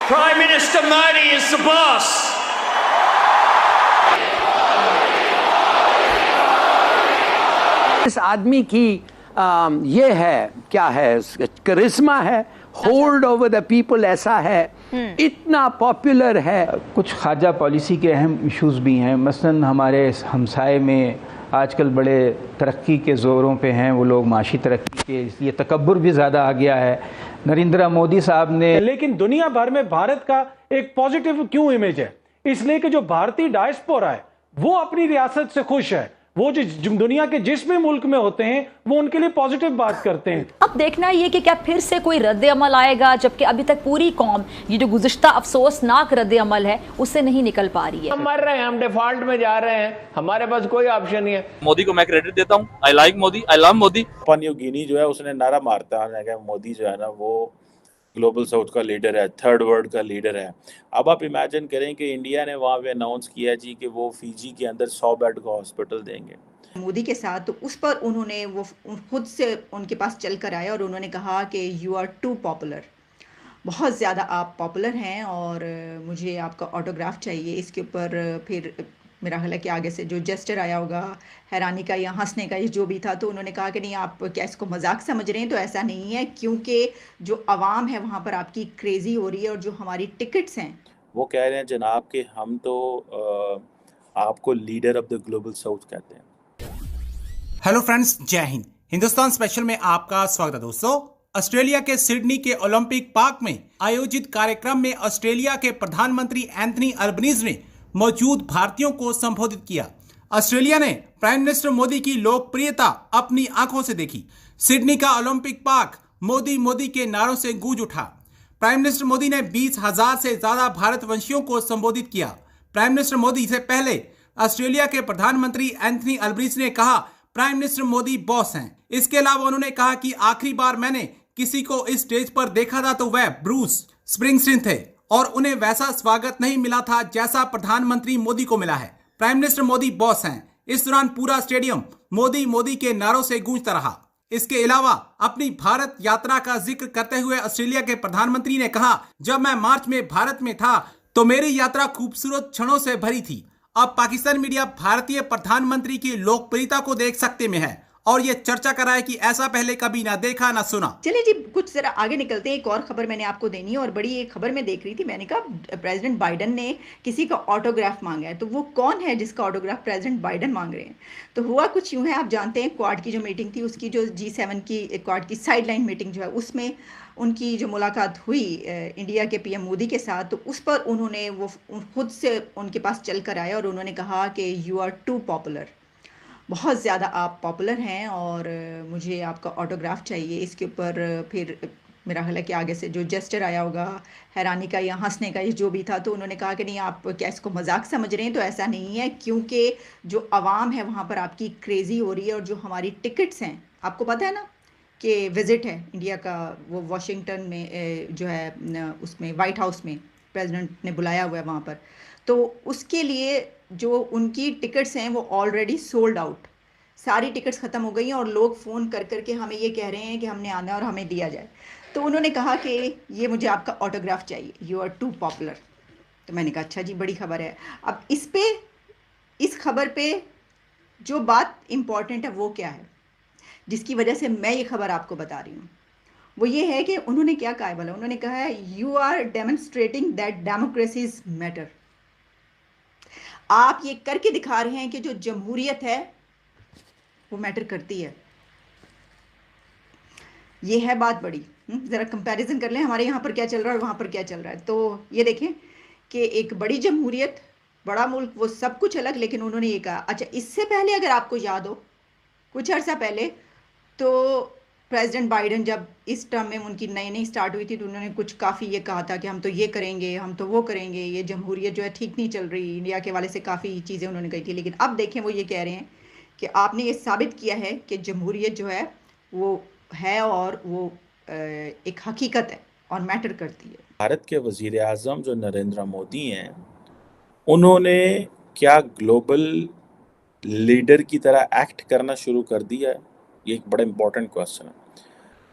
Prime Minister Modi is the boss. इस आदमी की ये है, क्या है, करिश्मा है, होल्ड ओवर द पीपल ऐसा है, इतना पॉपुलर है। कुछ खारजा पॉलिसी के अहम इश्यूज भी हैं। मसलन हमारे हमसाए में आजकल बड़े तरक्की के ज़ोरों पे हैं वो लोग, माशी तरक्की के, इसलिए तकब्बुर भी ज़्यादा आ गया है। नरेंद्र मोदी साहब ने, लेकिन दुनिया भर में भारत का एक पॉजिटिव क्यों इमेज है? इसलिए कि जो भारतीय डायस्पोरा है वो अपनी रियासत से खुश है। वो जो दुनिया के जिस भी मुल्क में होते हैं वो उनके लिए पॉजिटिव बात करते हैं। अब देखना ये कि क्या फिर से कोई रद्द अमल आएगा, जबकि अभी तक पूरी कौम ये जो गुज़िश्ता अफसोसनाक रद्द अमल है उससे नहीं निकल पा रही है। हम मर रहे हैं, हम डिफॉल्ट में जा रहे हैं, हमारे पास कोई ऑप्शन नहीं है। मोदी को मैं क्रेडिट देता हूँ। I like Modi, I love Modi. New Guinea जो है उसने नारा मारता है मोदी जो है ना वो ग्लोबल साउथ का लीडर है, थर्ड वर्ल्ड का लीडर है। अब आप इमेजिन करें कि इंडिया ने वहाँ पे अनाउंस किया जी कि वो फिजी के अंदर 100 बेड का हॉस्पिटल देंगे मोदी के साथ, तो उस पर उन्होंने वो खुद से उनके पास चल कर आया और उन्होंने कहा कि यू आर टू पॉपुलर, बहुत ज़्यादा आप पॉपुलर हैं और मुझे आपका ऑटोग्राफ चाहिए। इसके ऊपर फिर मेरा ख्याल है कि आगे से जो जेस्चर आया होगा हैरानी का या हंसने का, ये जो भी था, तो उन्होंने कहा कि नहीं, आप क्या इसको मजाक समझ रहे हैं? तो ऐसा नहीं है, क्योंकि जो आवाम है वहाँ पर आपकी क्रेज़ी हो रही है और जो हमारी टिकट्स हैं वो कह रहे हैं जनाब कि हम तो आपको leader of the global south कहते हैं। हेलो फ्रेंड्स, जय हिंद। हिंदुस्तान स्पेशल में आपका स्वागत है दोस्तों। ऑस्ट्रेलिया के सिडनी के ओलंपिक पार्क में आयोजित कार्यक्रम में ऑस्ट्रेलिया के प्रधानमंत्री एंथनी अल्बनीज ने मौजूद भारतीयों को संबोधित किया। ऑस्ट्रेलिया ने प्राइम मिनिस्टर मोदी की लोकप्रियता अपनी आंखों से देखी। सिडनी का ओलंपिक पार्क मोदी मोदी के नारों से गूंज उठा। प्राइम मिनिस्टर मोदी ने 20,000 से ज्यादा भारतवंशियों को संबोधित किया। प्राइम मिनिस्टर मोदी से पहले ऑस्ट्रेलिया के प्रधानमंत्री एंथनी अल्बनीज ने कहा, प्राइम मिनिस्टर मोदी बॉस हैं। इसके अलावा उन्होंने कहा कि आखिरी बार मैंने किसी को इस स्टेज पर देखा था तो वह ब्रूस स्प्रिंगस्टीन थे और उन्हें वैसा स्वागत नहीं मिला था जैसा प्रधानमंत्री मोदी को मिला है। प्राइम मिनिस्टर मोदी बॉस हैं। इस दौरान पूरा स्टेडियम मोदी मोदी के नारों से गूंजता रहा। इसके अलावा अपनी भारत यात्रा का जिक्र करते हुए ऑस्ट्रेलिया के प्रधानमंत्री ने कहा, जब मैं मार्च में भारत में था तो मेरी यात्रा खूबसूरत क्षणों से भरी थी। अब पाकिस्तान मीडिया भारतीय प्रधानमंत्री की लोकप्रियता को देख सकते में है और ये चर्चा कर रहा है कि ऐसा पहले कभी ना देखा ना सुना। चलिए जी, कुछ जरा आगे निकलते हैं। एक और खबर मैंने आपको देनी है और बड़ी एक खबर मैं देख रही थी। मैंने कहा प्रेसिडेंट बाइडन ने किसी का ऑटोग्राफ मांगा है, तो वो कौन है जिसका ऑटोग्राफ प्रेसिडेंट बाइडन मांग रहे हैं? तो हुआ कुछ यूं है, आप जानते हैं क्वाड की जो मीटिंग थी, उसकी जो G7 की क्वाड की साइडलाइन मीटिंग जो है, उसमें उनकी जो मुलाकात हुई इंडिया के पीएम मोदी के साथ, तो उस पर उन्होंने वो खुद से उनके पास चल कर आया और उन्होंने कहा कि यू आर टू पॉपुलर, बहुत ज़्यादा आप पॉपुलर हैं और मुझे आपका ऑटोग्राफ चाहिए। इसके ऊपर फिर मेरा ख्याल है कि आगे से जो जेस्चर आया होगा हैरानी का या हंसने का, ये जो भी था, तो उन्होंने कहा कि नहीं, आप क्या इसको मजाक समझ रहे हैं? तो ऐसा नहीं है, क्योंकि जो आवाम है वहाँ पर आपकी क्रेज़ी हो रही है और जो हमारी टिकट्स हैं, आपको पता है ना कि विज़िट है इंडिया का, वो वाशिंगटन में जो है उसमें वाइट हाउस में प्रेसिडेंट ने बुलाया हुआ है वहाँ पर, तो उसके लिए जो उनकी टिकट्स हैं वो ऑलरेडी सोल्ड आउट, सारी टिकट्स ख़त्म हो गई हैं और लोग फ़ोन कर कर के हमें ये कह रहे हैं कि हमने आना है और हमें दिया जाए। तो उन्होंने कहा कि ये मुझे आपका ऑटोग्राफ चाहिए, यू आर टू पॉपुलर। तो मैंने कहा अच्छा जी, बड़ी खबर है। अब इस खबर पे जो बात इम्पॉर्टेंट है वो क्या है, जिसकी वजह से मैं ये खबर आपको बता रही हूँ, वो ये है कि उन्होंने क्या कहा है बोला, उन्होंने कहा है you are demonstrating that democracies matter. आप ये करके दिखा रहे हैं कि जो जमहूरियत है वो मैटर करती है। ये है बात बड़ी। ज़रा कंपैरिजन कर लें, हमारे यहाँ पर क्या चल रहा है और वहाँ पर क्या चल रहा है। तो ये देखें कि एक बड़ी जमहूरियत, बड़ा मुल्क, वो सब कुछ अलग, लेकिन उन्होंने ये कहा। अच्छा, इससे पहले अगर आपको याद हो, कुछ अर्सा पहले, तो प्रेसिडेंट बाइडन जब इस टर्म में उनकी नई नई स्टार्ट हुई थी, तो उन्होंने कुछ काफ़ी ये कहा था कि हम तो ये करेंगे, हम तो वो करेंगे, ये जमहूरियत जो है ठीक नहीं चल रही, इंडिया के वाले से काफ़ी चीज़ें उन्होंने कही थी। लेकिन अब देखें, वो ये कह रहे हैं कि आपने ये साबित किया है कि जमहूरियत जो है वो है और वो एक हकीकत है और मैटर करती है। भारत के वज़ीर आज़म जो नरेंद्र मोदी हैं, उन्होंने क्या ग्लोबल लीडर की तरह एक्ट करना शुरू कर दिया है? ये एक बड़ा इंपॉर्टेंट क्वेश्चन है।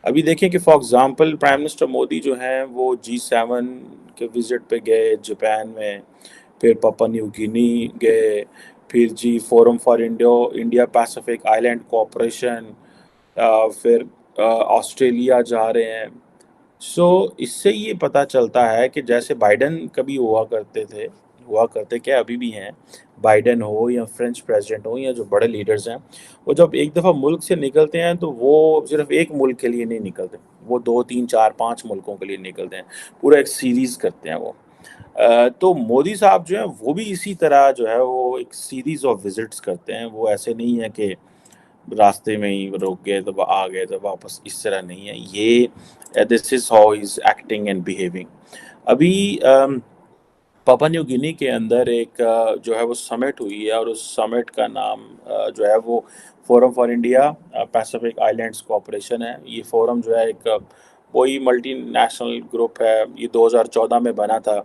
अभी देखें कि for example prime minister Modi जो हैं वो G7 के विजिट पे गए जापान में, फिर पापुआ न्यू गिनी गए, फिर जी forum for India Pacific island cooperation, फिर ऑस्ट्रेलिया जा रहे हैं। सो इससे ये पता चलता है कि जैसे बाइडन कभी हुआ करते क्या अभी भी हैं, बाइडन हो या फ्रेंच प्रेसिडेंट हो या जो बड़े लीडर्स हैं, वो जब एक दफ़ा मुल्क से निकलते हैं तो वो सिर्फ एक मुल्क के लिए नहीं निकलते, वो 2 3 4 5 मुल्कों के लिए निकलते हैं, पूरा एक सीरीज़ करते हैं वो। तो मोदी साहब जो हैं वो भी इसी तरह जो है वो एक सीरीज़ ऑफ विजिट्स करते हैं। वो ऐसे नहीं है कि रास्ते में ही रुक गए तो आ गए तो वापस, इस तरह नहीं है। ये this is how he is acting and behaving. अभी पापुआ न्यू गिनी के अंदर एक जो है वो समिट हुई है, और उस समिट का नाम जो है वो forum for India Pacific islands cooperation है। ये फोरम जो है एक वही मल्टीनेशनल ग्रुप है, ये 2014 में बना था।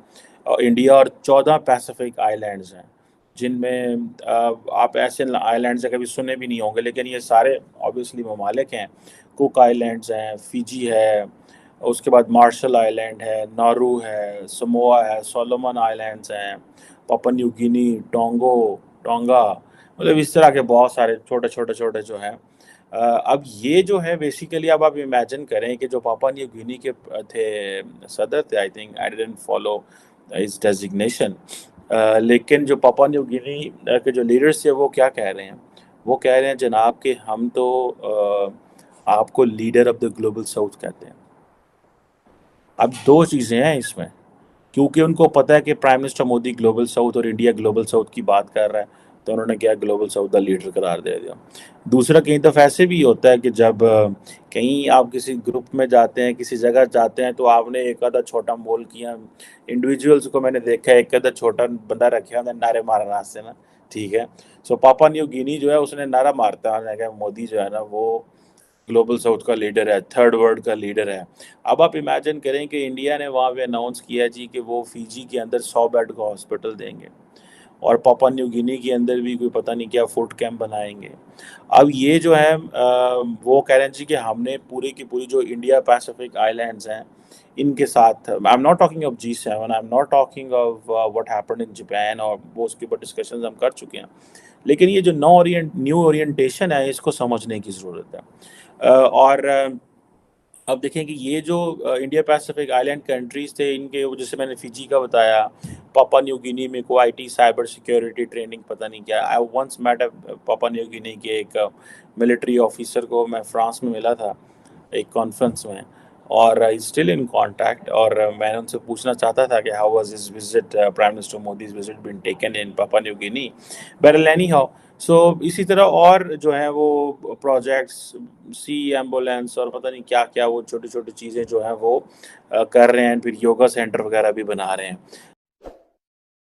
इंडिया और 14 पैसिफिक आइलैंड्स हैं, जिनमें आप ऐसे आइलैंड्स कभी सुने भी नहीं होंगे, लेकिन ये सारे ऑब्वियसली ममालिक हैं। कुक आइलैंड्स हैं, फिजी है, उसके बाद मार्शल आइलैंड है, नारू है, समोआ है, सोलोमन आइलैंड्स हैं, पापुआ न्यू गिनी, टोंगा, मतलब इस तरह के बहुत सारे छोटे जो हैं। अब ये जो है बेसिकली, अब आप इमेजिन करें कि जो पापुआ न्यू गिनी के थे सदर थे, I think I didn't follow his designation, लेकिन जो पापुआ न्यू गिनी के जो लीडर्स थे वो क्या कह रहे हैं, वो कह रहे हैं जनाब कि हम तो आपको leader of the global south कहते हैं। अब 2 चीज़ें हैं इसमें, क्योंकि उनको पता है कि prime minister Modi global south और इंडिया ग्लोबल साउथ की बात कर रहा है, तो उन्होंने क्या ग्लोबल साउथ का लीडर करार दे दिया। दूसरा, कहीं दफ़ा ऐसे भी होता है कि जब कहीं आप किसी ग्रुप में जाते हैं, किसी जगह जाते हैं, तो आपने एक आधा छोटा मोल किया, इंडिविजुअल्स को मैंने देखा है एक आधा छोटा बंदा रखे होता है नारे मारना रास्ते में, ठीक है। सो पापुआ न्यू गिनी जो है उसने नारा मारता है, मोदी जो है ना वो ग्लोबल साउथ का लीडर है, थर्ड वर्ल्ड का लीडर है। अब आप इमेजिन करें कि इंडिया ने वहाँ पे अनाउंस किया जी कि वो फिजी के अंदर 100 बेड का हॉस्पिटल देंगे, और पापुआ न्यू गिनी के अंदर भी कोई पता नहीं क्या फूड कैंप बनाएंगे। अब ये जो है वो कह रहे हैं जी कि हमने पूरी की पूरी जो इंडिया पैसिफिक आइलैंड्स हैं इनके साथ, I am not talking of G7, I am not talking of what happened in Japan, और वो उसके ऊपर डिस्कशंस हम कर चुके हैं, लेकिन ये जो न्यू ओरिएंटेशन है इसको समझने की ज़रूरत है। और अब देखें कि ये जो इंडिया पैसिफिक आइलैंड कंट्रीज़ थे, इनके जैसे मैंने फिजी का बताया, पापुआ न्यू गिनी में को IT साइबर सिक्योरिटी ट्रेनिंग पता नहीं क्या। I once met Papua New Guinea के एक मिलिट्री ऑफिसर को, मैं फ्रांस में मिला था एक कॉन्फ्रेंस में, और स्टिल इन कांटेक्ट, और मैंने उनसे पूछना चाहता था कि how was his visit, prime minister Modi's visit been taken in Papua New Guinea. बहरहाल एनी हाउ, सो इसी तरह और जो है वो प्रोजेक्ट्स, सी एम्बुलेंस और पता नहीं क्या क्या, वो छोटी छोटी चीज़ें जो हैं वो कर रहे हैं, फिर योगा सेंटर वगैरह भी बना रहे हैं।